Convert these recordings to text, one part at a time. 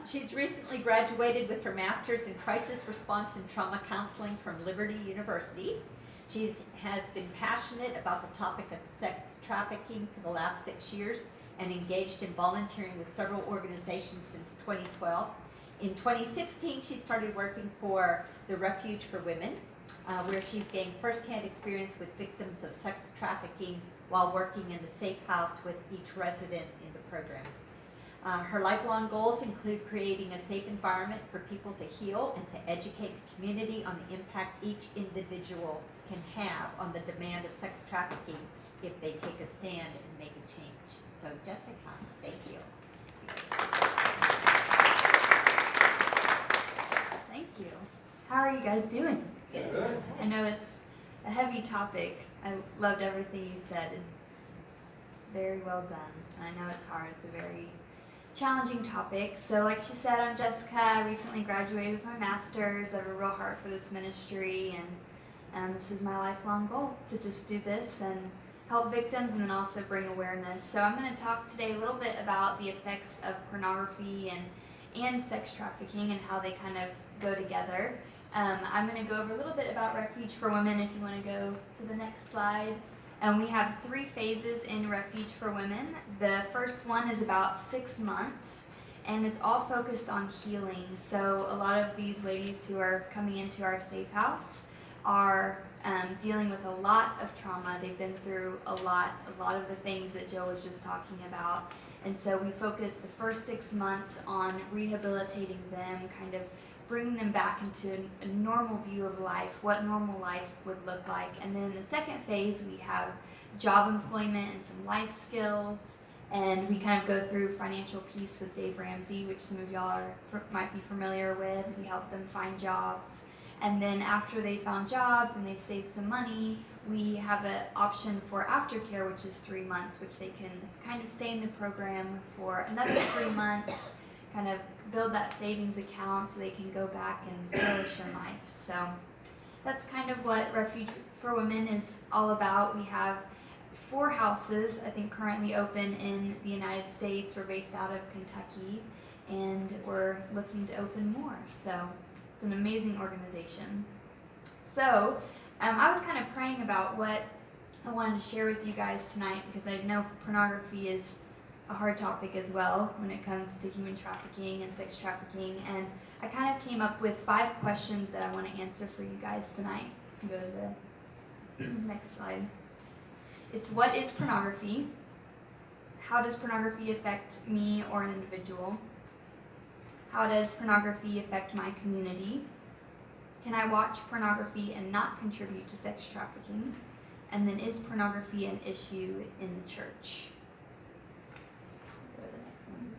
She's recently graduated with her master's in crisis response and trauma counseling from Liberty University. She has been passionate about the topic of sex trafficking for the last 6 years and engaged in volunteering with several organizations since 2012. In 2016, she started working for the Refuge for Women, where she's gained firsthand experience with victims of sex trafficking while working in the safe house with each resident in the program. Her lifelong goals include creating a safe environment for people to heal and to educate the community on the impact each individual can have on the demand of sex trafficking if they take a stand and make a change. So Jessica, thank you. Thank you. How are you guys doing? Good. I know it's a heavy topic. I loved everything you said. It's very well done. I know it's hard. It's a very challenging topic. So like she said, I'm Jessica. I recently graduated with my master's. I have a real heart for this ministry, and this is my lifelong goal, to just do this and help victims and then also bring awareness. So I'm going to talk today a little bit about the effects of pornography and sex trafficking and how they kind of go together. I'm going to go over a little bit about Refuge for Women if you want to go to the next slide. We have 3 phases in Refuge for Women. The first one is about 6 months, and it's all focused on healing. So a lot of these ladies who are coming into our safe house are dealing with a lot of trauma. They've been through a lot of the things that Jill was just talking about. And so we focus the first 6 months on rehabilitating them, kind of bringing them back into a normal view of life, what normal life would look like. And then in the second phase, we have job employment and some life skills. And we kind of go through financial peace with Dave Ramsey, which some of y'all might be familiar with. We help them find jobs. And then after they found jobs and they've saved some money, we have an option for aftercare, which is 3 months, which they can kind of stay in the program for another 3 months, kind of build that savings account so they can go back and flourish in life. So that's kind of what Refuge for Women is all about. We have 4 houses, I think, currently open in the United States. We're based out of Kentucky, and we're looking to open more. So it's an amazing organization. So I was kind of praying about what I wanted to share with you guys tonight, because I know pornography is a hard topic as well when it comes to human trafficking and sex trafficking. And I kind of came up with 5 questions that I want to answer for you guys tonight. Go to the next slide. It's, what is pornography? How does pornography affect me or an individual? How does pornography affect my community? Can I watch pornography and not contribute to sex trafficking? And then, is pornography an issue in the church? Go to the next one.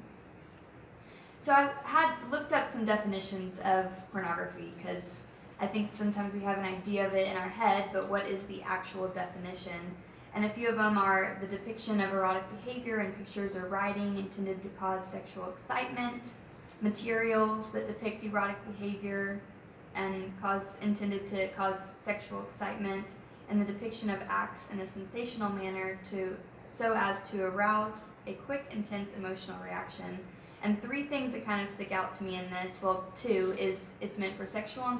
So I had looked up some definitions of pornography, because I think sometimes we have an idea of it in our head, but what is the actual definition? And a few of them are the depiction of erotic behavior in pictures or writing intended to cause sexual excitement, materials that depict erotic behavior and intended to cause sexual excitement, and the depiction of acts in a sensational manner so as to arouse a quick, intense emotional reaction. And 3 things that kind of stick out to me in this, well, 2, is it's meant for sexual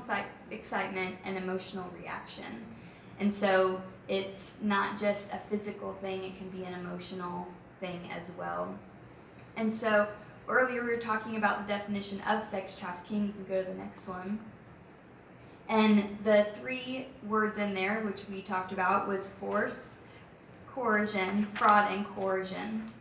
excitement and emotional reaction. And so it's not just a physical thing, it can be an emotional thing as well. And so earlier we were talking about the definition of sex trafficking. You can go to the next one. And the 3 words in there, which we talked about, was force, coercion, fraud, and coercion.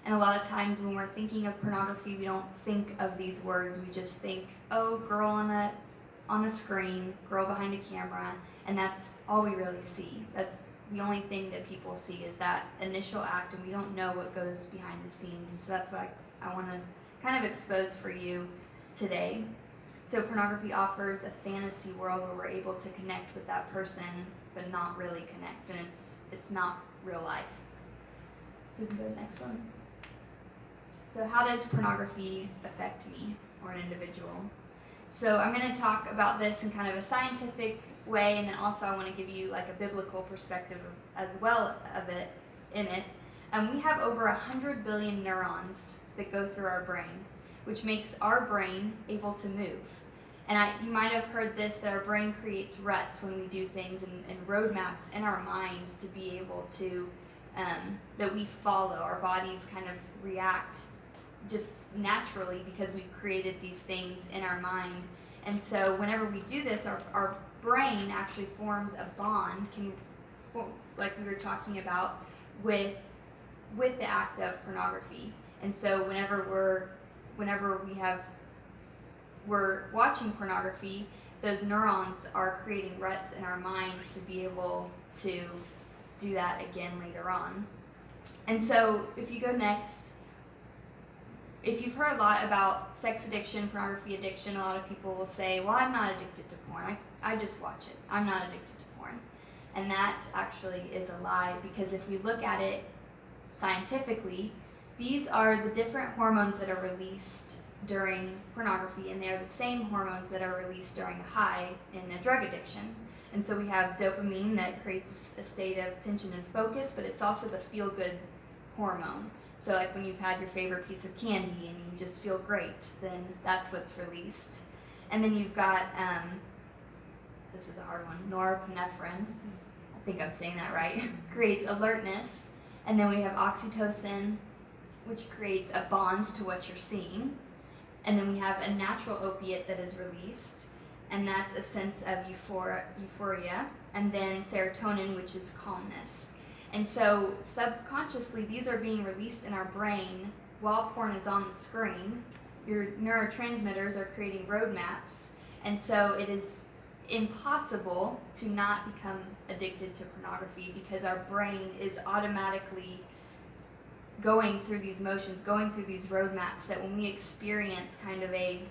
And a lot of times when we're thinking of pornography, we don't think of these words. We just think, oh, girl on a screen, girl behind a camera, and that's all we really see. That's the only thing that people see, is that initial act, and we don't know what goes behind the scenes. And so that's what I want to kind of expose for you today. So pornography offers a fantasy world where we're able to connect with that person, but not really connect, and it's not real life. So we can go to the next one. So how does pornography affect me or an individual? So I'm going to talk about this in kind of a scientific way, and then also I want to give you like a biblical perspective as well of it in it. We have over 100 billion neurons that go through our brain. which makes our brain able to move. And you might have heard this, that our brain creates ruts when we do things and roadmaps in our mind to be able to, that we follow. Our bodies kind of react just naturally because we've created these things in our mind. And so whenever we do this, our brain actually forms a bond, like we were talking about, with the act of pornography. And so whenever we're watching pornography, those neurons are creating ruts in our mind to be able to do that again later on. And so if you go next, if you've heard a lot about sex addiction, pornography addiction, a lot of people will say, well, I'm not addicted to porn. I just watch it. I'm not addicted to porn. And that actually is a lie, because if we look at it scientifically, these are the different hormones that are released during pornography, and they are the same hormones that are released during a high in a drug addiction. And so we have dopamine that creates a state of tension and focus, but it's also the feel-good hormone. So like when you've had your favorite piece of candy and you just feel great, then that's what's released. And then you've got, this is a hard one, norepinephrine, I think I'm saying that right, creates alertness. And then we have oxytocin, which creates a bond to what you're seeing. And then we have a natural opiate that is released, and that's a sense of euphoria. And then serotonin, which is calmness. And so subconsciously, these are being released in our brain while porn is on the screen. Your neurotransmitters are creating roadmaps, and so it is impossible to not become addicted to pornography, because our brain is automatically going through these motions, going through these roadmaps, that when we experience kind of a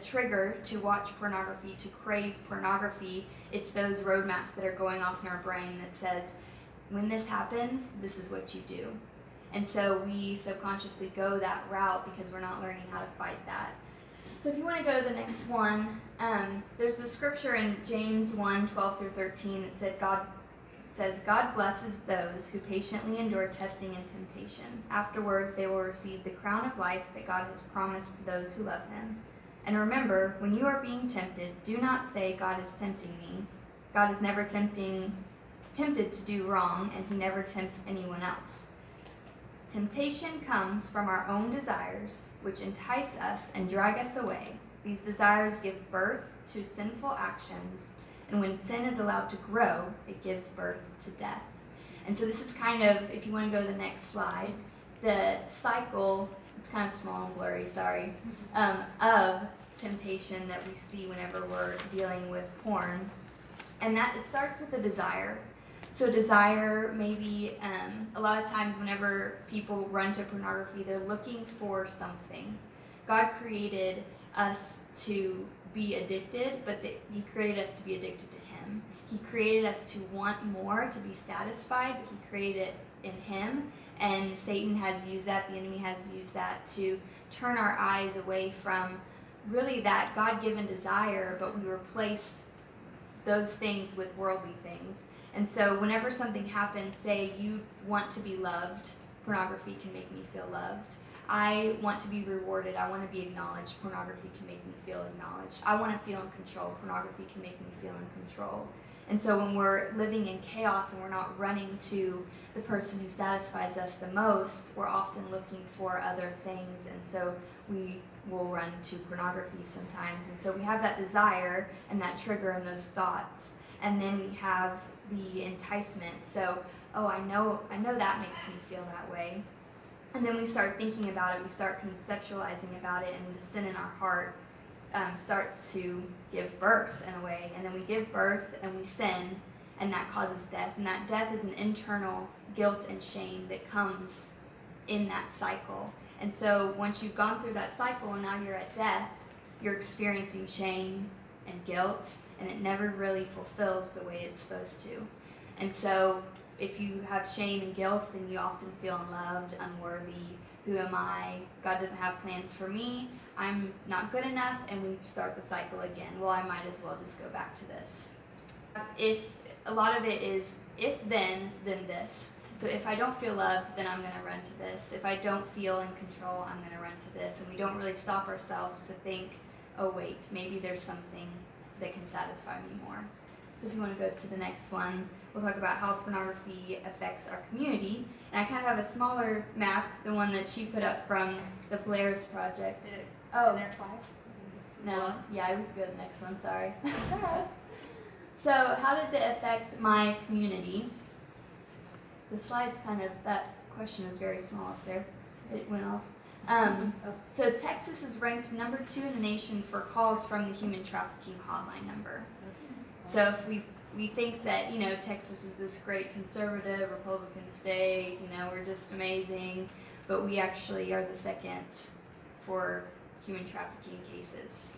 trigger to watch pornography, to crave pornography, it's those roadmaps that are going off in our brain that says, when this happens, this is what you do. And so we subconsciously go that route because we're not learning how to fight that. So if you want to go to the next one, there's the scripture in James 1:12-13 that says, God blesses those who patiently endure testing and temptation. Afterwards, they will receive the crown of life that God has promised to those who love him. And remember, when you are being tempted, do not say, God is tempting me. God is never tempted to do wrong, and he never tempts anyone else. Temptation comes from our own desires, which entice us and drag us away. These desires give birth to sinful actions, and when sin is allowed to grow, it gives birth to death. And so this is kind of, if you want to go to the next slide, the cycle, it's kind of small and blurry, sorry, of temptation that we see whenever we're dealing with porn. And that it starts with a desire. So desire, maybe a lot of times whenever people run to pornography, they're looking for something. God created us to be addicted, but he created us to be addicted to him. He created us to want more, to be satisfied, but he created it in him. And Satan has used that, the enemy has used that to turn our eyes away from really that God-given desire, but we replace those things with worldly things. And so whenever something happens, say you want to be loved, pornography can make me feel loved. I want to be rewarded, I want to be acknowledged, pornography can make me feel acknowledged. I want to feel in control, pornography can make me feel in control. And so when we're living in chaos and we're not running to the person who satisfies us the most, we're often looking for other things, and so we will run to pornography sometimes. And so we have that desire and that trigger and those thoughts. And then we have the enticement. So, oh, I know that makes me feel that way. And then we start thinking about it, we start conceptualizing about it, and the sin in our heart starts to give birth in a way. And then we give birth and we sin, and that causes death. And that death is an internal guilt and shame that comes in that cycle. And so once you've gone through that cycle and now you're at death, you're experiencing shame and guilt, and it never really fulfills the way it's supposed to. And so if you have shame and guilt, then you often feel unloved, unworthy. Who am I? God doesn't have plans for me. I'm not good enough, and we start the cycle again. Well, I might as well just go back to this. If a lot of it is if then this. So if I don't feel loved, then I'm going to run to this. If I don't feel in control, I'm going to run to this. And we don't really stop ourselves to think, oh wait, maybe there's something that can satisfy me more. So if you want to go to the next one, we'll talk about how pornography affects our community. And I kind of have a smaller map, the one that she put up from the Polaris Project. Oh, in their class? No, yeah, we could go to the next one, sorry. So how does it affect my community? The slide's kind of, that question was very small up there. It went off. So Texas is ranked number 2 in the nation for calls from the human trafficking hotline number. So if we think that, Texas is this great conservative Republican state, we're just amazing, but we actually are the second for human trafficking cases.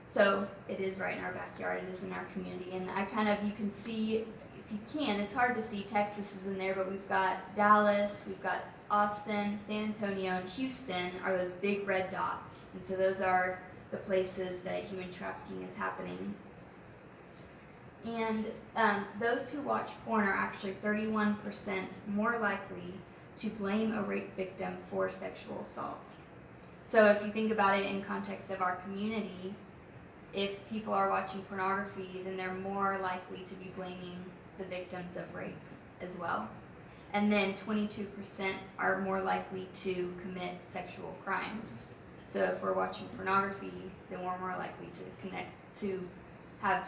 So it is right in our backyard, it is in our community, and you can see, if you can, it's hard to see Texas is in there, but we've got Dallas, we've got Austin, San Antonio, and Houston are those big red dots, and so those are the places that human trafficking is happening. And those who watch porn are actually 31% more likely to blame a rape victim for sexual assault. So if you think about it in context of our community, if people are watching pornography, then they're more likely to be blaming the victims of rape as well. And then 22% are more likely to commit sexual crimes. So if we're watching pornography, then we're more likely to have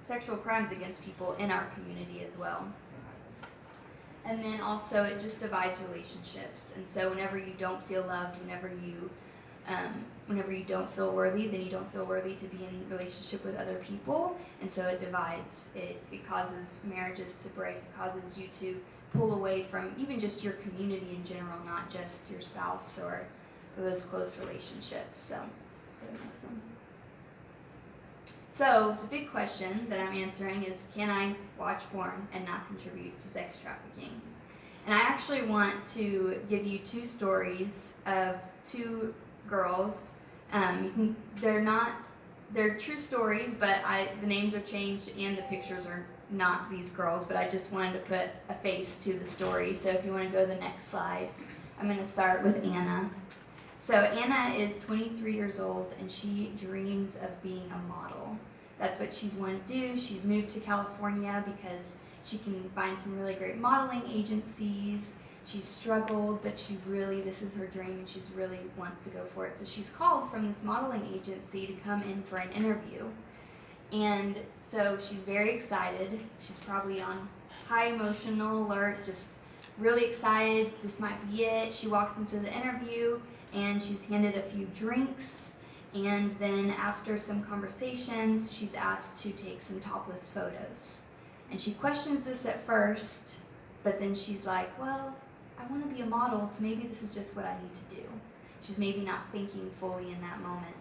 sexual crimes against people in our community as well. And then also it just divides relationships. And so whenever you don't feel loved, whenever you don't feel worthy, then you don't feel worthy to be in relationship with other people. And so it divides. It causes marriages to break. It causes you to pull away from even just your community in general, not just your spouse or those close relationships. So, go to the next one. So the big question that I'm answering is, can I watch porn and not contribute to sex trafficking? And I actually want to give you 2 stories of 2 girls. They're true stories, but the names are changed and the pictures are not these girls, but I just wanted to put a face to the story. So if you want to go to the next slide, I'm going to start with Anna. So Anna is 23 years old and she dreams of being a model. That's what she's wanted to do. She's moved to California because she can find some really great modeling agencies. She's struggled, but this is her dream and she really wants to go for it. So she's called from this modeling agency to come in for an interview. And so she's very excited. She's probably on high emotional alert, just really excited. This might be it. She walks into the interview and she's handed a few drinks. And then after some conversations, she's asked to take some topless photos. And she questions this at first, but then she's like, well, I want to be a model, so maybe this is just what I need to do. She's maybe not thinking fully in that moment.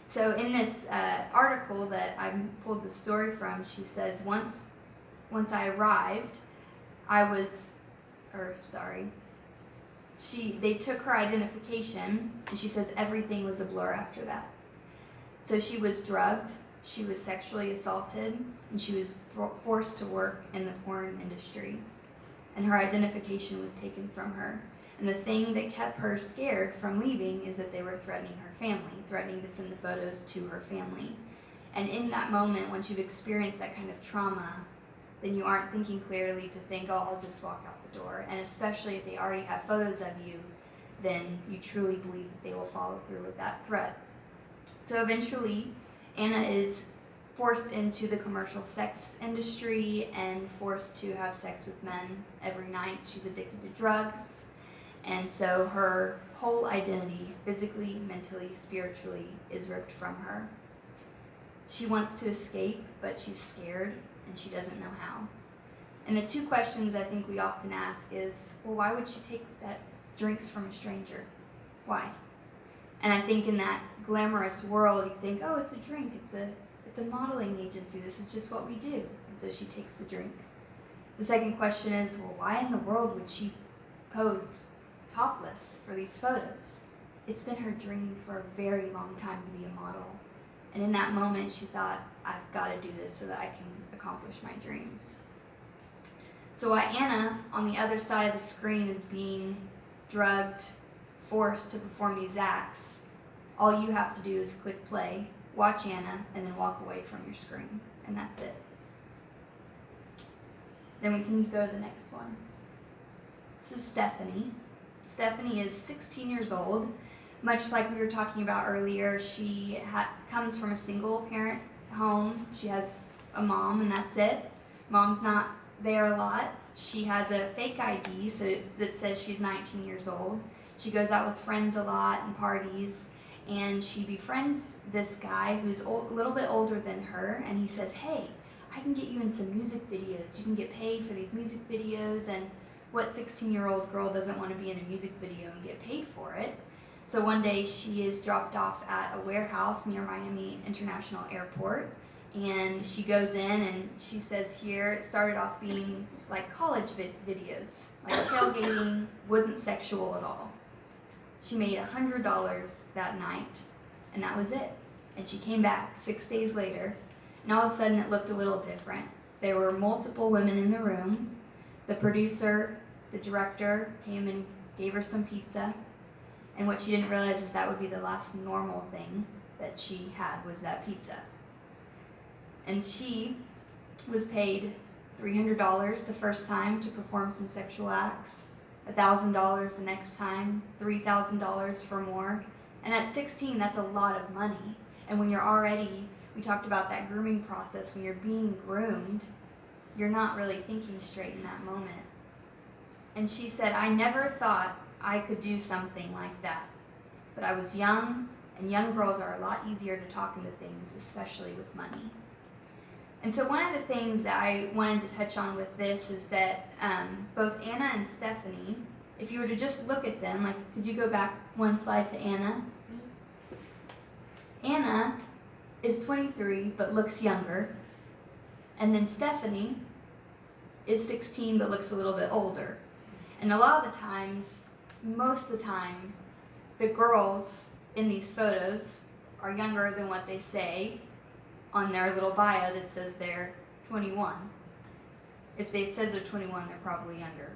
So in this article that I pulled the story from, she says, once I arrived, they took her identification, and she says everything was a blur after that. So she was drugged, she was sexually assaulted, and she was forced to work in the porn industry. And her identification was taken from her. And the thing that kept her scared from leaving is that they were threatening her family, threatening to send the photos to her family. And in that moment, once you've experienced that kind of trauma, then you aren't thinking clearly to think, oh, I'll just walk out the door. And especially if they already have photos of you, then you truly believe that they will follow through with that threat. So eventually, Anna is forced into the commercial sex industry and forced to have sex with men every night. She's addicted to drugs. And so her whole identity, physically, mentally, spiritually, is ripped from her. She wants to escape, but she's scared and she doesn't know how. And the 2 questions I think we often ask is, well, why would she take that drinks from a stranger? Why? And I think in that glamorous world, you think, oh, it's a drink, it's a modeling agency, this is just what we do. And so she takes the drink. The second question is, well, why in the world would she pose topless for these photos? It's been her dream for a very long time to be a model. And in that moment, she thought, I've got to do this so that I can accomplish my dreams. So while Anna, on the other side of the screen, is being drugged, forced to perform these acts, all you have to do is click play, watch Anna, and then walk away from your screen, and that's it. Then we can go to the next one. This is Stephanie. Stephanie is 16 years old. Much like we were talking about earlier, she comes from a single parent home. She has a mom, and that's it. Mom's not there a lot. She has a fake ID that says she's 19 years old. She goes out with friends a lot and parties, and she befriends this guy who's a little bit older than her, and he says, hey, I can get you in some music videos. You can get paid for these music videos, and what 16-year-old girl doesn't want to be in a music video and get paid for it? So one day she is dropped off at a warehouse near Miami International Airport, and she goes in and she says here it started off being like college videos, like tailgating, wasn't sexual at all. She made $100 that night, and that was it. And she came back 6 days later, and all of a sudden it looked a little different. There were multiple women in the room. The producer, the director came and gave her some pizza, and what she didn't realize is that would be the last normal thing that she had was that pizza. And she was paid $300 the first time to perform some sexual acts, $1,000 the next time, $3,000 for more. And at 16, that's a lot of money. And when you're already, we talked about that grooming process, when you're being groomed, you're not really thinking straight in that moment. And she said, I never thought I could do something like that. But I was young, and young girls are a lot easier to talk into things, especially with money. And so one of the things that I wanted to touch on with this is that both Anna and Stephanie, if you were to just look at them, like, could you go back one slide to Anna? Anna is 23 but looks younger. And then Stephanie is 16 but looks a little bit older. And a lot of the times, most of the time, the girls in these photos are younger than what they say on their little bio that says they're 21. If it says they're 21, they're probably younger.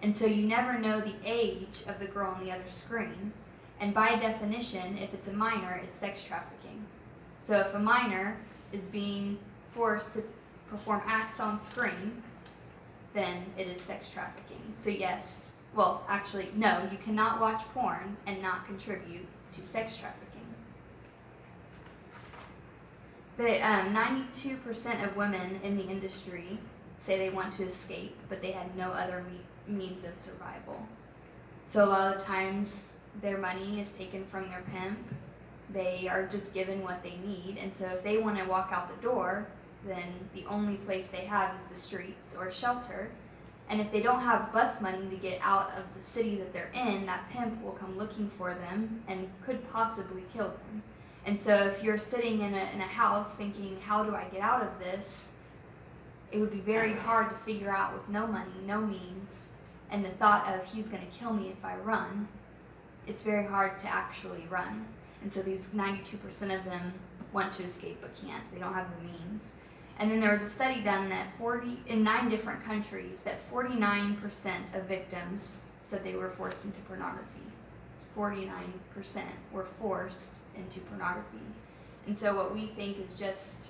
And so you never know the age of the girl on the other screen. And by definition, if it's a minor, it's sex trafficking. So if a minor is being forced to perform acts on screen, then it is sex trafficking. So yes, well, actually, no, you cannot watch porn and not contribute to sex trafficking. The 92% of women in the industry say they want to escape, but they had no other means of survival. So a lot of times their money is taken from their pimp. They are just given what they need, and so if they want to walk out the door, then the only place they have is the streets or shelter. And if they don't have bus money to get out of the city that they're in, that pimp will come looking for them and could possibly kill them. And so if you're sitting in a house thinking, how do I get out of this? It would be very hard to figure out with no money, no means, and the thought of he's going to kill me if I run. It's very hard to actually run. And so these 92% of them want to escape but can't. They don't have the means. And then there was a study done that in 9 different countries that 49% of victims said they were forced into pornography. 49% were forced into pornography. And so what we think is just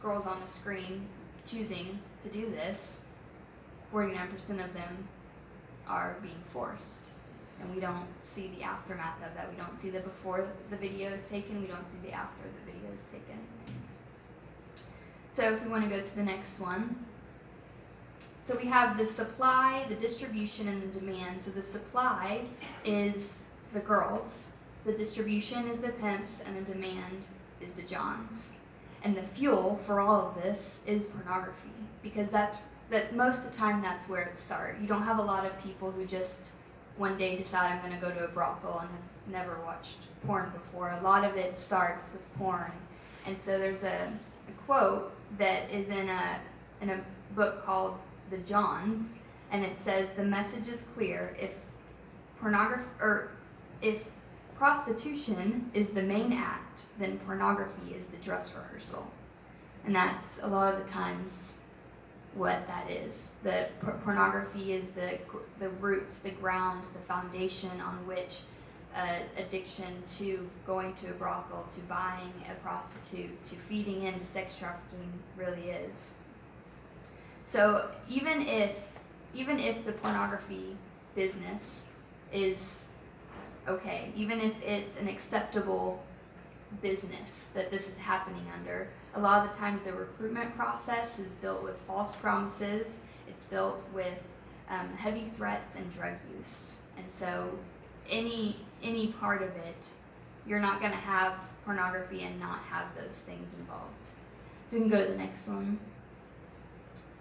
girls on the screen choosing to do this, 49% of them are being forced. And we don't see the aftermath of that. We don't see the before the video is taken. We don't see the after the video is taken. So if we want to go to the next one. So we have the supply, the distribution, and the demand. So the supply is the girls. The distribution is the pimps, and the demand is the Johns. And the fuel for all of this is pornography, because that most of the time that's where it starts. You don't have a lot of people who just one day decide I'm going to go to a brothel and have never watched porn before. A lot of it starts with porn. And so there's a quote that is in a book called The Johns, and it says, the message is clear. If prostitution is the main act, then pornography is the dress rehearsal. And that's a lot of the times what that is. The pornography is the roots, the ground, the foundation on which addiction to going to a brothel, to buying a prostitute, to feeding into sex trafficking really is. So even if the pornography business is okay, even if it's an acceptable business that this is happening under, a lot of the times the recruitment process is built with false promises. It's built with heavy threats and drug use. And so any part of it, you're not going to have pornography and not have those things involved. So we can go to the next one.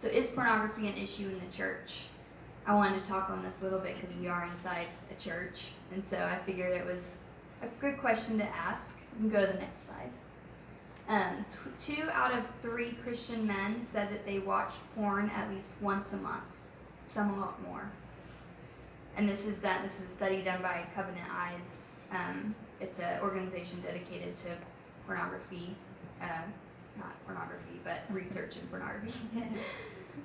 So is pornography an issue in the church? I wanted to talk on this a little bit because we are inside a church, and so I figured it was a good question to ask. We can go to the next slide. 2 out of 3 Christian men said that they watch porn at least once a month, some a lot more. And this is a study done by Covenant Eyes. It's an organization dedicated to pornography, not pornography, but research in pornography.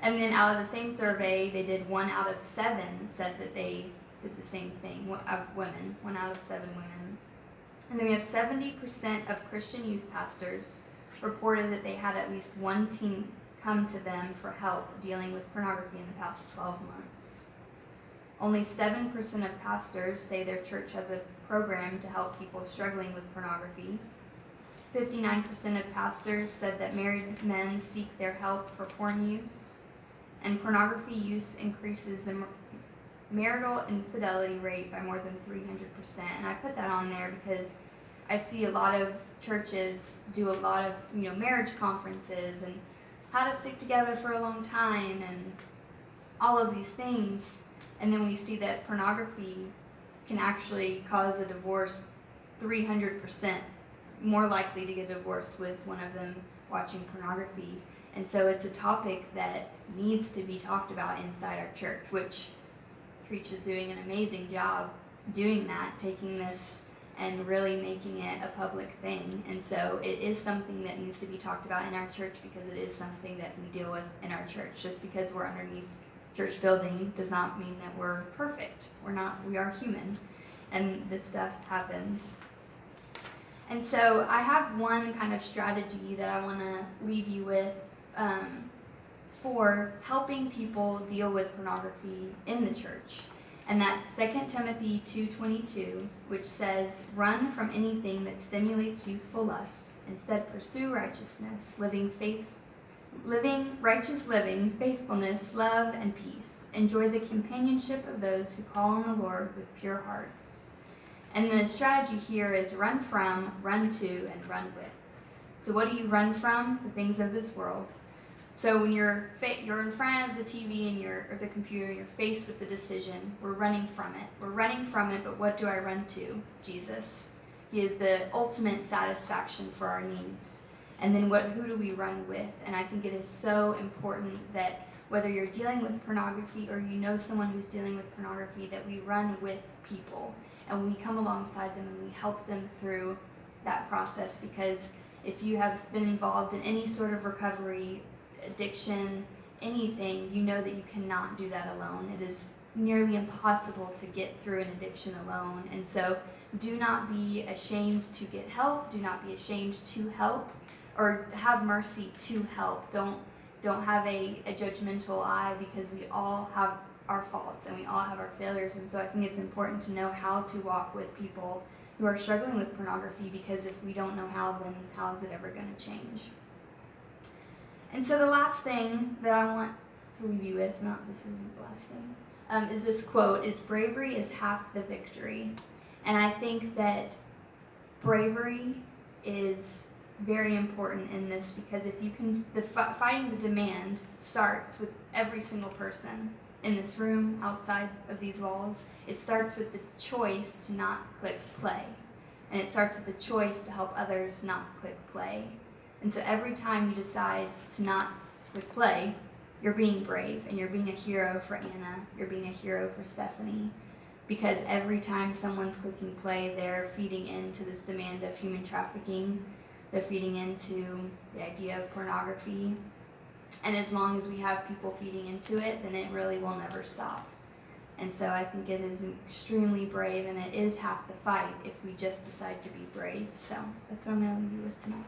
And then out of the same survey, they did 1 out of 7 said that they did the same thing, women, 1 out of 7 women. And then we have 70% of Christian youth pastors reported that they had at least one teen come to them for help dealing with pornography in the past 12 months. Only 7% of pastors say their church has a program to help people struggling with pornography. 59% of pastors said that married men seek their help for porn use. And pornography use increases the marital infidelity rate by more than 300%. And I put that on there because I see a lot of churches do a lot of marriage conferences and how to stick together for a long time and all of these things. And then we see that pornography can actually cause a divorce 300% more likely to get divorced with one of them watching pornography. And so it's a topic that needs to be talked about inside our church, which Trietsch is doing an amazing job doing that, taking this and really making it a public thing. And so it is something that needs to be talked about in our church because it is something that we deal with in our church. Just because we're underneath church building does not mean that we're perfect. We are human, and this stuff happens. And so I have one kind of strategy that I want to leave you with for helping people deal with pornography in the church. And that's 2 Timothy 2:22, which says, "Run from anything that stimulates youthful lusts. Instead, pursue righteousness, righteous living, faithfulness, love, and peace. Enjoy the companionship of those who call on the Lord with pure hearts." And the strategy here is run from, run to, and run with. So what do you run from? The things of this world. So when you're in front of the TV or the computer, and you're faced with the decision, we're running from it. We're running from it, but what do I run to? Jesus. He is the ultimate satisfaction for our needs. And then who do we run with? And I think it is so important that whether you're dealing with pornography or you know someone who's dealing with pornography, that we run with people and we come alongside them and we help them through that process. Because if you have been involved in any sort of recovery, addiction, anything, you know that you cannot do that alone. It is nearly impossible to get through an addiction alone. And so do not be ashamed to get help. Do not be ashamed to help, or have mercy to help. Don't have a judgmental eye, because we all have our faults and we all have our failures. And so I think it's important to know how to walk with people who are struggling with pornography, because if we don't know how, then how is it ever going to change? And so the last thing that I want to leave you with, this isn't the last thing, is this quote, is bravery is half the victory. And I think that bravery is very important in this, because if you can, fighting the demand starts with every single person in this room, outside of these walls. It starts with the choice to not click play. And it starts with the choice to help others not click play. And so every time you decide to not click play, you're being brave, and you're being a hero for Anna, you're being a hero for Stephanie. Because every time someone's clicking play, they're feeding into this demand of human trafficking. They're feeding into the idea of pornography. And as long as we have people feeding into it, then it really will never stop. And so I think it is extremely brave, and it is half the fight if we just decide to be brave. So that's what I'm going to leave you with tonight.